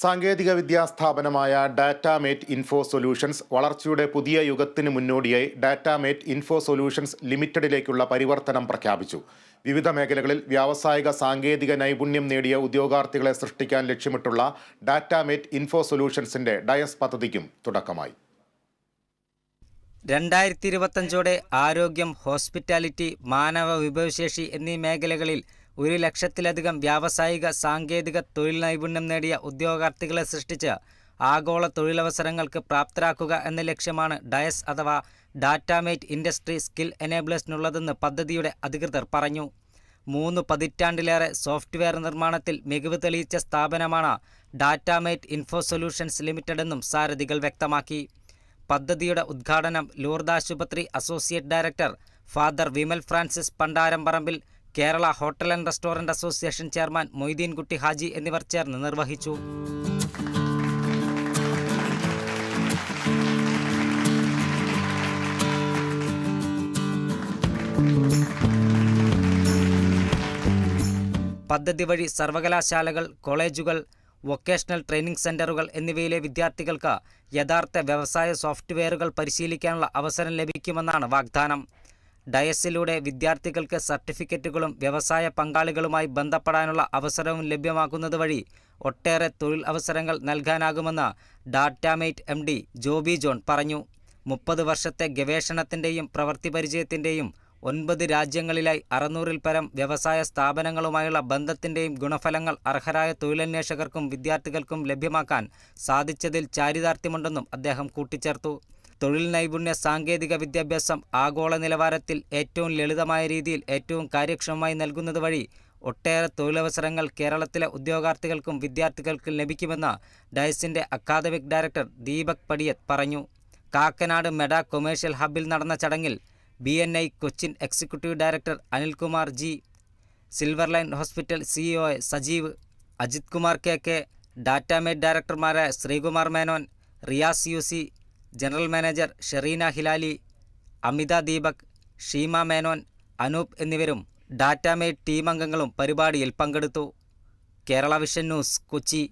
സാങ്കേതികവിദ്യാ സ്ഥാപനമായ ഡാറ്റാമേറ്റ് info solutions വളർച്ചയുടെ പുതിയ യുഗത്തിന് മുന്നോടിയായി ഡാറ്റാമേറ്റ് ഇൻഫോ സൊല്യൂഷൻസ് ലിമിറ്റഡിലേക്കുള്ള പരിവർത്തനം പ്രഖ്യാപിച്ചു. വിവിധ മേഖലകളിൽ വ്യാവസായിക സാങ്കേതിക നൈപുണ്യം നേടിയ ഉദ്യോഗാർത്ഥികളെ സൃഷ്ടിക്കാൻ ലക്ഷ്യമിട്ടുള്ള ഡാറ്റാമേറ്റ് ഇൻഫോ സൊല്യൂഷൻസിന്റെ ഡയസ് പദ്ധതിക്കും തുടക്കമായി. 2025 ആരോഗ്യം, ഹോസ്പിറ്റാലിറ്റി, മാനവ വിഭവശേഷി എന്നീ മേഖലകളിൽ 1,00,000-ലധികം വ്യാവസായിക സാങ്കേതിക തൊഴിൽ നൈപുണ്യം നേടിയ ഉദ്യോഗാർത്ഥികളെ സൃഷ്ടിച്ച് ആഗോള തൊഴിലവസരങ്ങൾക്ക് പ്രാപ്തരാക്കുക എന്ന ലക്ഷ്യമാണ് ഡയസ് അഥവാ ഡാറ്റാമേറ്റ് ഇൻഡസ്ട്രി സ്കിൽ എനേബിളേഴ്സിനുള്ളതെന്ന് പദ്ധതിയുടെ അധികൃതർ പറഞ്ഞു. 3 പതിറ്റാണ്ടിലേറെ സോഫ്റ്റ്വെയർ നിർമ്മാണത്തിൽ മികവ് തെളിയിച്ച സ്ഥാപനമാണ് ഡാറ്റാമേറ്റ് ഇൻഫോ സൊല്യൂഷൻസ് ലിമിറ്റഡ് എന്നും സാരഥികൾ വ്യക്തമാക്കി. പദ്ധതിയുടെ ഉദ്ഘാടനം ലൂർദ് ആശുപത്രി associate director father Vimal Francis Pandaramparambil, Kerala hotel and restaurant association chairman Moideenkutty Haji എന്നിവർ ചേർന്ന് നിർവഹിച്ചു. പദ്ധതി വഴി സർവകലാശാലകൾ, കോളേജുകൾ, വൊക്കേഷണൽ ട്രെയിനിംഗ് സെന്ററുകൾ എന്നിവയിലെ വിദ്യാർത്ഥികൾക്ക് യഥാർത്ഥ വ്യവസായ സോഫ്റ്റ്വെയറുകൾ പരിശീലിക്കാനുള്ള അവസരം ലഭിക്കുമെന്നാണ് വാഗ്ദാനം. ഡയസിലൂടെ വിദ്യാർത്ഥികൾക്ക് സർട്ടിഫിക്കറ്റുകളും വ്യവസായ പങ്കാളികളുമായി ബന്ധപ്പെടാനുള്ള അവസരവും ലഭ്യമാക്കുന്നത് വഴി ഒട്ടേറെ തൊഴിൽ അവസരങ്ങൾ നൽകാനാകുമെന്ന് ഡാറ്റാമേറ്റ് MD ജോബി ജോൺ പറഞ്ഞു. 30 വർഷത്തെ ഗവേഷണത്തിൻ്റെയും പ്രവൃത്തി പരിചയത്തിൻ്റെയും 9 രാജ്യങ്ങളിലായി 600-ൽ പരം വ്യവസായ സ്ഥാപനങ്ങളുമായുള്ള ബന്ധത്തിൻ്റെയും ഗുണഫലങ്ങൾ അർഹരായ തൊഴിലന്വേഷകർക്കും വിദ്യാർത്ഥികൾക്കും ലഭ്യമാക്കാൻ സാധിച്ചതിൽ ചാരിതാർത്ഥ്യമുണ്ടെന്നും അദ്ദേഹം കൂട്ടിച്ചേർത്തു. തൊഴിൽ നൈപുണ്യ സാങ്കേതിക വിദ്യാഭ്യാസം ആഗോള നിലവാരത്തിൽ ഏറ്റവും ലളിതമായ രീതിയിൽ ഏറ്റവും കാര്യക്ഷമമായി നൽകുന്നത് വഴി ഒട്ടേറെ തൊഴിലവസരങ്ങൾ കേരളത്തിലെ ഉദ്യോഗാർത്ഥികൾക്കും വിദ്യാർത്ഥികൾക്കും ലഭിക്കുമെന്ന് ഡയസിൻ്റെ അക്കാദമിക് ഡയറക്ടർ ദീപക് പടിയത്ത് പറഞ്ഞു. കാക്കനാട് മെഡ കൊമേഴ്ഷ്യൽ ഹബ്ബിൽ നടന്ന ചടങ്ങിൽ BNI Cochin executive director Anilkumar G, Silver Line Hospital CEO Sajeev, Ajith Kumar KK, Datamate ഡയറക്ടർമാരായ Sreekumar Menon, Riyas UC, general manager Shereena Hilali, Amitha Deepak, Sheema Menon, Anoop എന്നിവരും ഡാറ്റാമേറ്റ് ടീം അംഗങ്ങളും പരിപാടിയിൽ പങ്കെടുത്തു. Kerala Vision News, Kochi.